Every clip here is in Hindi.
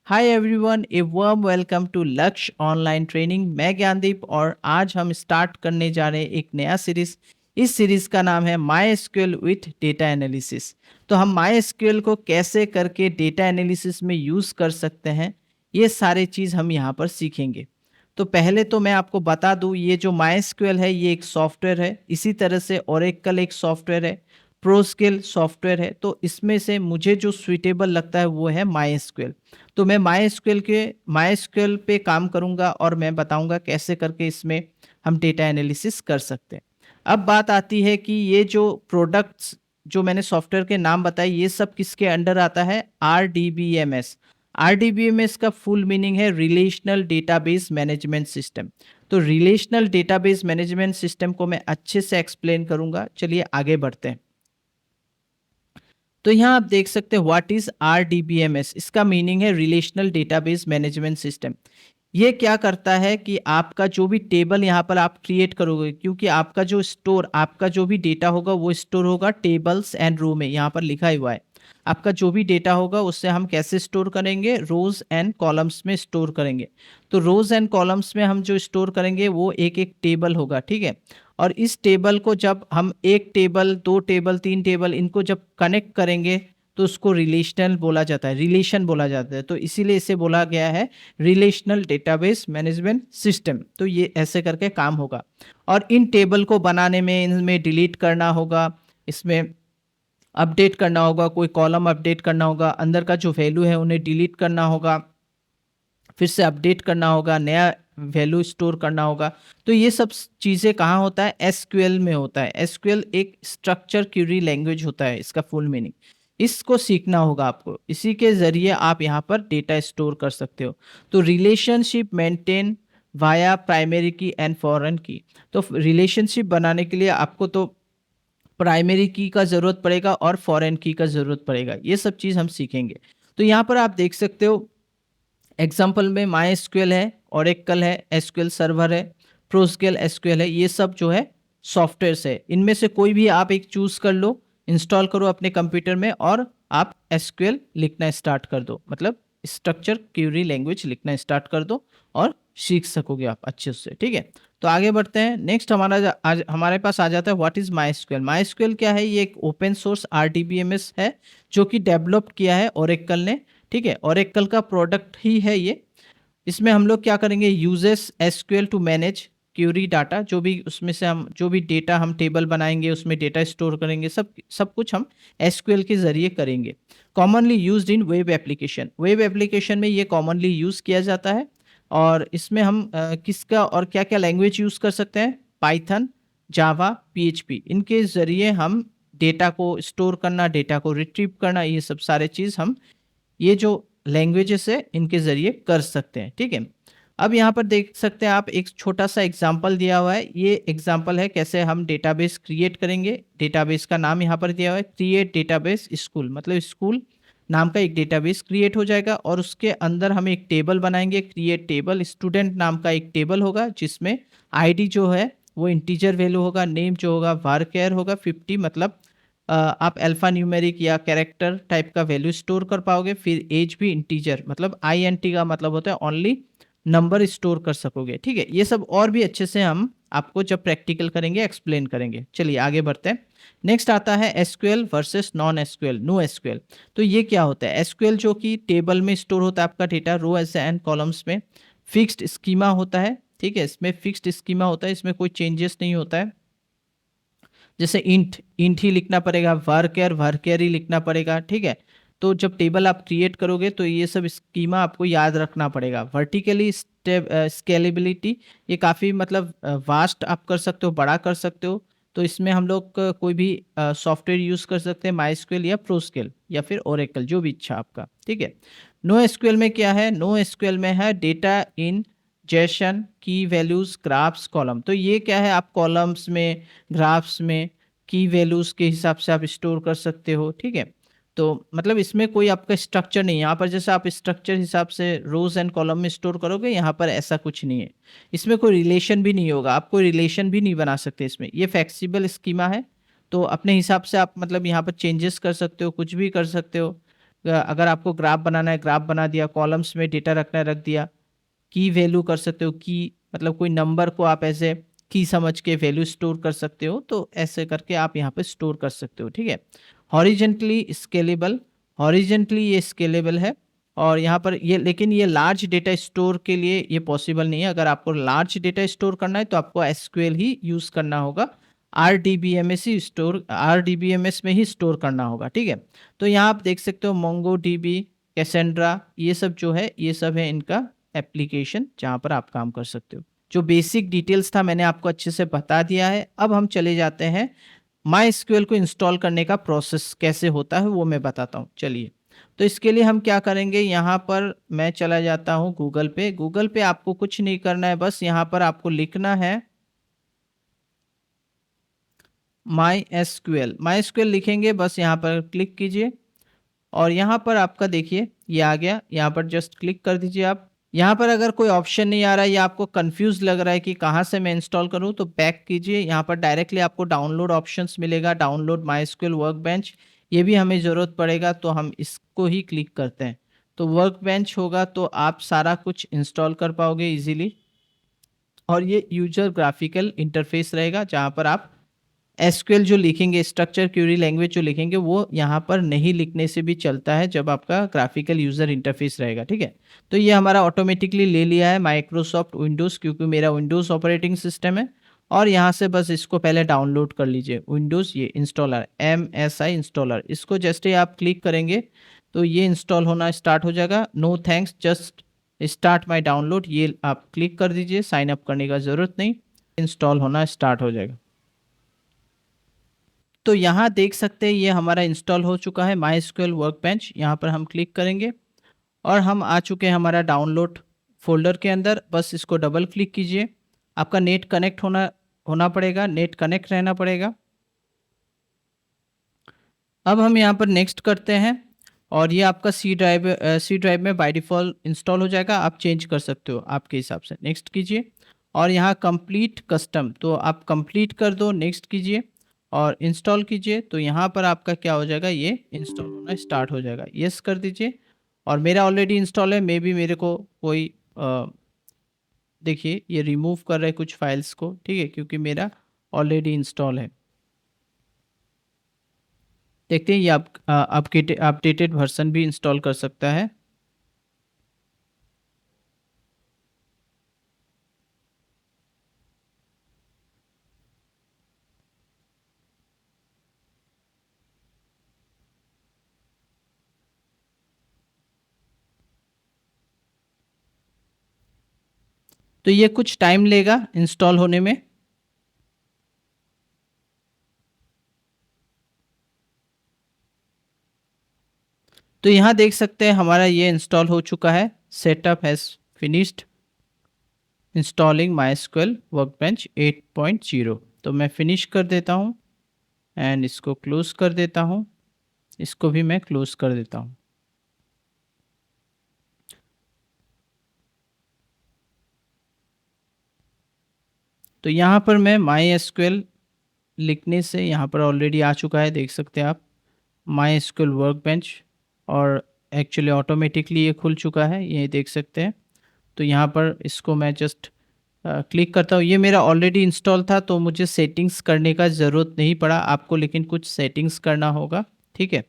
Hi everyone, a warm welcome to Lakshya online training. मैं ज्ञानदीप और आज हम स्टार्ट करने जा रहे हैं एक नया सीरीज। इस सीरीज का नाम है my SQL with data analysis. तो हम माई एसक्यूएल को कैसे करके डेटा एनालिसिस में यूज़ कर सकते हैं, ये सारे चीज़ हम यहाँ पर सीखेंगे। तो पहले तो मैं आपको बता दूँ, ये जो माई एसक्यूएल है ये एक सॉफ्टवेयर है। इसी तरह से ओरेकल एक सॉफ्टवेयर है, प्रोस्केल सॉफ्टवेयर है। तो इसमें से मुझे जो सुइटेबल लगता है वो है माई एसक्यूएल। तो मैं माई एसक्यूएल पे काम करूंगा और मैं बताऊंगा कैसे करके इसमें हम डेटा एनालिसिस कर सकते हैं। अब बात आती है कि ये जो प्रोडक्ट्स जो मैंने सॉफ्टवेयर के नाम बताए ये सब किसके अंडर आता है? RDBMS। RDBMS का फुल मीनिंग है रिलेशनल डेटाबेस मैनेजमेंट सिस्टम। तो रिलेशनल डेटाबेस मैनेजमेंट सिस्टम को मैं अच्छे से एक्सप्लेन करूंगा। चलिए आगे बढ़ते हैं। तो यहाँ आप देख सकते हैं व्हाट इज RDBMS। इसका मीनिंग है रिलेशनल डेटाबेस मैनेजमेंट सिस्टम। ये क्या करता है कि आपका जो भी टेबल यहाँ पर आप क्रिएट करोगे, क्योंकि आपका जो भी डेटा होगा वो स्टोर होगा टेबल्स एंड रो में। यहाँ पर लिखा हुआ है आपका जो भी डेटा होगा उससे हम कैसे स्टोर करेंगे? रोज एंड कॉलम्स में स्टोर करेंगे। तो रोज एंड कॉलम्स में हम जो स्टोर करेंगे वो एक एक टेबल होगा, ठीक है। और इस टेबल को जब हम एक टेबल, दो टेबल, तीन टेबल इनको जब कनेक्ट करेंगे तो उसको रिलेशन बोला जाता है। तो इसीलिए इसे बोला गया है रिलेशनल डेटाबेस मैनेजमेंट सिस्टम। तो ये ऐसे करके काम होगा। और इन टेबल को बनाने में इनमें डिलीट करना होगा, इसमें अपडेट करना होगा, कोई कॉलम अपडेट करना होगा, अंदर का जो वैल्यू है उन्हें डिलीट करना होगा, फिर से अपडेट करना होगा, नया वैल्यू स्टोर करना होगा। तो ये सब चीज़ें कहाँ होता है? एसक्यूएल में होता है। एसक्यूएल एक स्ट्रक्चर क्यूरी लैंग्वेज होता है, इसका फुल मीनिंग। इसको सीखना होगा आपको, इसी के ज़रिए आप यहाँ पर डेटा स्टोर कर सकते हो। तो रिलेशनशिप मेंटेन वाया प्राइमरी की एंड फॉरेन की। तो रिलेशनशिप बनाने के लिए आपको तो प्राइमरी की का ज़रूरत पड़ेगा और फॉरेन की का ज़रूरत पड़ेगा। ये सब चीज़ हम सीखेंगे। तो यहाँ पर आप देख सकते हो एग्जाम्पल में माई एसक्यूएल है, ओरेकल है, एसक्यूएल सर्वर है, प्रोस्केल एसक्यूएल है। ये सब जो है सॉफ्टवेयर्स है। इनमें से कोई भी आप एक चूज कर लो, इंस्टॉल करो अपने कंप्यूटर में और आप एसक्यूएल लिखना स्टार्ट कर दो, मतलब स्ट्रक्चर क्यूरी लैंग्वेज लिखना स्टार्ट कर दो और सीख सकोगे आप अच्छे से, ठीक है। तो आगे बढ़ते हैं। नेक्स्ट हमारे पास आ जाता है what is my SQL. My SQL क्या है? ये एक ओपन सोर्स RDBMS है जो कि डेवलप किया है ओरेकल ने, ठीक है। ओरेकल का प्रोडक्ट ही है ये। इसमें हम लोग क्या करेंगे? Uses SQL to manage query data. जो भी उसमें से हम जो भी डेटा हम टेबल बनाएंगे, उसमें डेटा स्टोर करेंगे, सब कुछ हम एसक्यूएल के जरिए करेंगे। Commonly used in web application. Web application में ये कॉमनली यूज किया जाता है। और इसमें हम किसका और क्या क्या लैंग्वेज यूज कर सकते हैं? पाइथन, जावा, PHP। इनके जरिए हम डेटा को स्टोर करना, डेटा को रिट्रीव करना, ये सब सारे चीज़ हम ये जो लैंग्वेजेस है इनके ज़रिए कर सकते हैं, ठीक है। अब यहाँ पर देख सकते हैं आप, एक छोटा सा एग्जाम्पल दिया हुआ है। ये एग्जाम्पल है कैसे हम डेटाबेस क्रिएट करेंगे। डेटाबेस का नाम यहाँ पर दिया हुआ है क्रिएट डेटाबेस स्कूल, मतलब स्कूल नाम का एक डेटाबेस क्रिएट हो जाएगा और उसके अंदर हम एक टेबल बनाएंगे, क्रिएट टेबल। स्टूडेंट नाम का एक टेबल होगा जिसमें ID जो है वो इंटीजर वैल्यू होगा, नेम जो होगा varchar होगा 50, मतलब आप अल्फा न्यूमेरिक या कैरेक्टर टाइप का वैल्यू स्टोर कर पाओगे। फिर एज भी इंटीजर, मतलब INT का मतलब होता है ओनली नंबर स्टोर कर सकोगे, ठीक है। ये सब और भी अच्छे से हम आपको जब प्रैक्टिकल करेंगे एक्सप्लेन करेंगे। चलिए आगे बढ़ते हैं। नेक्स्ट आता है SQL versus non SQL, no SQL. तो ये क्या होता है? एसक्यूएल जो कि टेबल में स्टोर होता है आपका डेटा, रो एंड कॉलम्स में। फिक्स्ड स्कीमा होता है, ठीक है। इसमें फिक्स्ड स्कीमा होता है, इसमें कोई चेंजेस नहीं होता है। जैसे इंट इंट ही लिखना पड़ेगा, वर्केयर ही लिखना पड़ेगा, ठीक है। तो जब टेबल आप क्रिएट करोगे तो ये सब स्कीमा आपको याद रखना पड़ेगा। वर्टिकली स्केलेबिलिटी, ये काफ़ी मतलब वास्ट आप कर सकते हो, बड़ा कर सकते हो। तो इसमें हम लोग कोई भी सॉफ्टवेयर यूज़ कर सकते हैं, माई या प्रोस्केल या फिर ओरेकल, जो भी इच्छा आपका, ठीक है। नो एसक्यूएल में क्या है? नो एसक्यूएल में है डेटा इन जेसन की वैल्यूज ग्राफ्स कॉलम। तो ये क्या है? आप कॉलम्स में, ग्राफ्स में की वैल्यूज के हिसाब से आप स्टोर कर सकते हो, ठीक है। तो मतलब इसमें कोई आपका स्ट्रक्चर नहीं है। यहाँ पर जैसे आप स्ट्रक्चर हिसाब से रोज एंड कॉलम में स्टोर करोगे, यहाँ पर ऐसा कुछ नहीं है। इसमें कोई रिलेशन भी नहीं होगा, आप कोई रिलेशन भी नहीं बना सकते इसमें। ये फ्लेक्सिबल स्कीमा है। तो अपने हिसाब से आप मतलब यहाँ पर चेंजेस कर सकते हो, कुछ भी कर सकते हो। अगर आपको ग्राफ बनाना है, ग्राफ बना दिया, कॉलम्स में डेटा रखना है, रख दिया। की वैल्यू कर सकते हो, की मतलब कोई नंबर को आप ऐसे की समझ के वैल्यू स्टोर कर सकते हो, तो ऐसे करके आप यहाँ पे स्टोर कर सकते हो, ठीक है। हॉरिजेंटली स्केलेबल, हॉरिजेंटली ये स्केलेबल है, और यहाँ पर ये, लेकिन ये लार्ज डेटा स्टोर के लिए ये पॉसिबल नहीं है। अगर आपको लार्ज डेटा स्टोर करना है तो आपको एसक्यूएल ही यूज़ करना होगा, आरडीबीएमएस ही स्टोर, आरडीबीएमएस में ही स्टोर करना होगा, ठीक है। तो यहाँ आप देख सकते हो मोंगो डीबी, कैसेंड्रा, ये सब जो है, ये सब है इनका एप्लीकेशन जहाँ पर आप काम कर सकते हो। जो बेसिक डिटेल्स था मैंने आपको अच्छे से बता दिया है। अब हम चले जाते हैं माई एसक्यूएल को इंस्टॉल करने का प्रोसेस कैसे होता है वो मैं बताता हूँ। चलिए, तो इसके लिए हम क्या करेंगे, यहाँ पर मैं चला जाता हूँ गूगल पे। गूगल पे आपको कुछ नहीं करना है, बस यहाँ पर आपको लिखना है माई एसक्यूएल। माई एसक्यूएल लिखेंगे, बस यहाँ पर क्लिक कीजिए और यहाँ पर आपका देखिए ये आ गया। यहाँ पर जस्ट क्लिक कर दीजिए आप। यहाँ पर अगर कोई ऑप्शन नहीं आ रहा है या आपको कंफ्यूज लग रहा है कि कहाँ से मैं इंस्टॉल करूँ, तो बैक कीजिए। यहाँ पर डायरेक्टली आपको डाउनलोड ऑप्शंस मिलेगा, डाउनलोड माईएसक्यूएल वर्कबेंच, ये भी हमें ज़रूरत पड़ेगा, तो हम इसको ही क्लिक करते हैं। तो वर्कबेंच होगा तो आप सारा कुछ इंस्टॉल कर पाओगे इजीली। और ये यूजर ग्राफिकल इंटरफेस रहेगा जहाँ पर आप एसक्यूएल जो लिखेंगे, स्ट्रक्चर क्यूरी लैंग्वेज जो लिखेंगे, वो यहाँ पर नहीं लिखने से भी चलता है जब आपका ग्राफिकल यूज़र इंटरफेस रहेगा, ठीक है। तो ये हमारा ऑटोमेटिकली ले लिया है माइक्रोसॉफ्ट विंडोज़, क्योंकि मेरा विंडोज़ ऑपरेटिंग सिस्टम है। और यहाँ से बस इसको पहले डाउनलोड कर लीजिए, विंडोज़ ये इंस्टॉलर, MSI इंस्टॉलर, इसको जस्ट ही आप क्लिक करेंगे तो ये इंस्टॉल होना स्टार्ट हो जाएगा। No thanks, just start my download, ये आप क्लिक कर दीजिए, साइन अप करने का ज़रूरत नहीं, इंस्टॉल होना स्टार्ट हो जाएगा। तो यहाँ देख सकते हैं ये हमारा इंस्टॉल हो चुका है माईएसक्यूएल वर्कबेंच। यहाँ पर हम क्लिक करेंगे और हम आ चुके हैं हमारा डाउनलोड फोल्डर के अंदर। बस इसको डबल क्लिक कीजिए। आपका नेट कनेक्ट होना पड़ेगा, नेट कनेक्ट रहना पड़ेगा। अब हम यहाँ पर नेक्स्ट करते हैं और ये आपका सी ड्राइव में बाय डिफ़ॉल्ट इंस्टॉल हो जाएगा। आप चेंज कर सकते हो आपके हिसाब से। नेक्स्ट कीजिए और यहाँ कंप्लीट कस्टम, तो आप कंप्लीट कर दो, नेक्स्ट कीजिए और इंस्टॉल कीजिए। तो यहाँ पर आपका क्या हो जाएगा, ये इंस्टॉल होना स्टार्ट हो जाएगा। यस कर दीजिए और मेरा ऑलरेडी इंस्टॉल है। मे बी मेरे को कोई देखिए ये रिमूव कर रहा है कुछ फाइल्स को, ठीक है, क्योंकि मेरा ऑलरेडी इंस्टॉल है। देखते हैं ये आपके अपडेटेड वर्जन भी इंस्टॉल कर सकता है। तो ये कुछ टाइम लेगा इंस्टॉल होने में। तो यहाँ देख सकते हैं हमारा ये इंस्टॉल हो चुका है। Setup has finished installing MySQL workbench 8.0। तो मैं फिनिश कर देता हूँ एंड इसको क्लोज कर देता हूँ। इसको भी मैं क्लोज कर देता हूँ। तो यहाँ पर मैं माईएसक्यूएल लिखने से यहाँ पर ऑलरेडी आ चुका है, देख सकते हैं आप माईएसक्यूएल वर्कबेंच, और एक्चुअली ऑटोमेटिकली ये खुल चुका है, ये देख सकते हैं। तो यहाँ पर इसको मैं जस्ट क्लिक करता हूँ। ये मेरा ऑलरेडी इंस्टॉल था तो मुझे सेटिंग्स करने का ज़रूरत नहीं पड़ा। आपको लेकिन कुछ सेटिंग्स करना होगा, ठीक है।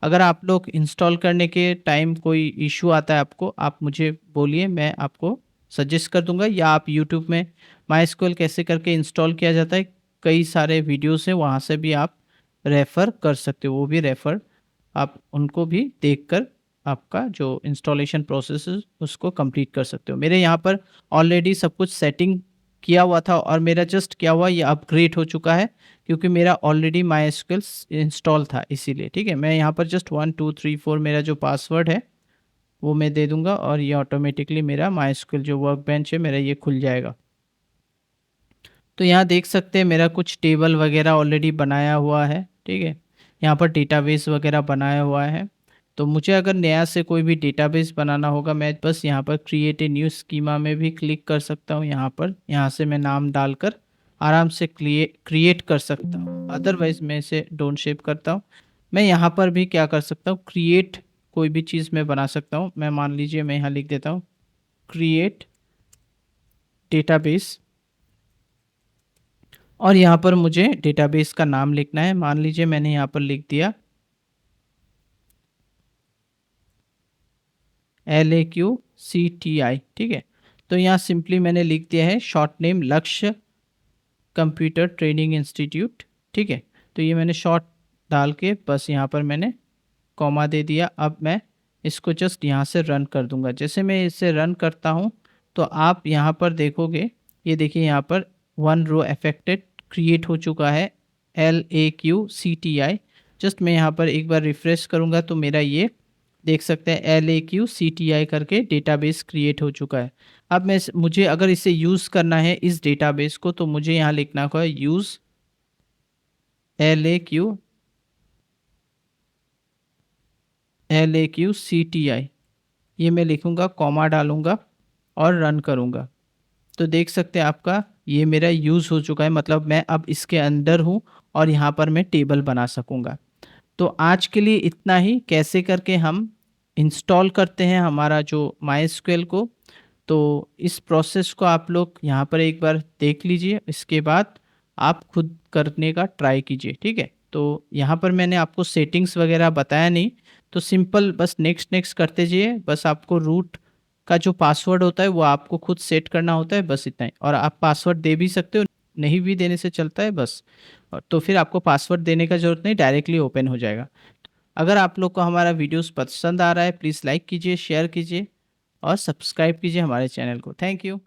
अगर आप लोग इंस्टॉल करने के टाइम कोई इशू आता है आपको, आप मुझे बोलिए, मैं आपको सजेस्ट कर दूंगा, या आप यूट्यूब में माईएसक्यूएल कैसे करके इंस्टॉल किया जाता है कई सारे वीडियोस हैं, वहाँ से भी आप रेफ़र कर सकते हो। वो भी रेफ़र आप उनको भी देखकर आपका जो इंस्टॉलेशन प्रोसेस है उसको कंप्लीट कर सकते हो। मेरे यहाँ पर ऑलरेडी सब कुछ सेटिंग किया हुआ था और मेरा जस्ट क्या हुआ, ये अपग्रेड हो चुका है क्योंकि मेरा ऑलरेडी माईएसक्यूएल इंस्टॉल था इसीलिए, ठीक है। मैं यहाँ पर जस्ट 1 2 3 4 मेरा जो पासवर्ड है वो मैं दे दूंगा और ये ऑटोमेटिकली मेरा माईएसक्यूएल जो वर्कबेंच है मेरा ये खुल जाएगा। तो यहाँ देख सकते हैं मेरा कुछ टेबल वगैरह ऑलरेडी बनाया हुआ है, ठीक है। यहाँ पर डेटाबेस वगैरह बनाया हुआ है। तो मुझे अगर नया से कोई भी डेटाबेस बनाना होगा, मैं बस यहाँ पर क्रिएट ए न्यू स्कीमा में भी क्लिक कर सकता हूँ। यहाँ से मैं नाम डालकर आराम से क्रिएट कर सकता हूँ। अदरवाइज मैं इसे डोंट शेप करता हूँ। मैं यहाँ पर भी क्या कर सकता हूँ, क्रिएट कोई भी चीज़ मैं बना सकता हूँ। मैं मान लीजिए मैं यहाँ लिख देता हूँ क्रिएट डेटाबेस, और यहाँ पर मुझे डेटाबेस का नाम लिखना है। मान लीजिए मैंने यहाँ पर लिख दिया LAQCTI, ठीक है। तो यहाँ सिंपली मैंने लिख दिया है शॉर्ट नेम लक्ष्य कंप्यूटर ट्रेनिंग इंस्टीट्यूट, ठीक है। तो ये मैंने शॉर्ट डाल के बस यहाँ पर मैंने कॉमा दे दिया। अब मैं इसको जस्ट यहाँ से रन कर दूंगा। जैसे मैं इसे रन करता हूँ तो आप यहाँ पर देखोगे, ये देखिए यहाँ पर 1 रो अफेक्टेड क्रिएट हो चुका है LAQCTI। जस्ट मैं यहाँ पर एक बार रिफ्रेश करूँगा तो मेरा ये देख सकते हैं LAQCTI करके डेटाबेस क्रिएट हो चुका है। अब मुझे अगर इसे यूज़ करना है इस डेटाबेस को, तो मुझे यहाँ लिखना होगा यूज़ LAQCTI। ये मैं लिखूँगा, कॉमा डालूँगा और रन करूँगा। तो देख सकते हैं आपका ये मेरा यूज़ हो चुका है, मतलब मैं अब इसके अंदर हूँ और यहाँ पर मैं टेबल बना सकूँगा। तो आज के लिए इतना ही, कैसे करके हम इंस्टॉल करते हैं हमारा जो MySQL को। तो इस प्रोसेस को आप लोग यहाँ पर एक बार देख लीजिए, इसके बाद आप खुद करने का ट्राई कीजिए, ठीक है। तो यहाँ पर मैंने आपको सेटिंग्स वगैरह बताया नहीं, तो सिंपल बस नेक्स्ट नेक्स्ट करते जाइए। बस आपको रूट का जो पासवर्ड होता है वो आपको खुद सेट करना होता है, बस इतना ही। और आप पासवर्ड दे भी सकते हो, नहीं भी देने से चलता है बस। तो फिर आपको पासवर्ड देने का ज़रूरत नहीं, डायरेक्टली ओपन हो जाएगा। अगर आप लोग को हमारा वीडियोस पसंद आ रहा है, प्लीज़ लाइक कीजिए, शेयर कीजिए और सब्सक्राइब कीजिए हमारे चैनल को। Thank you.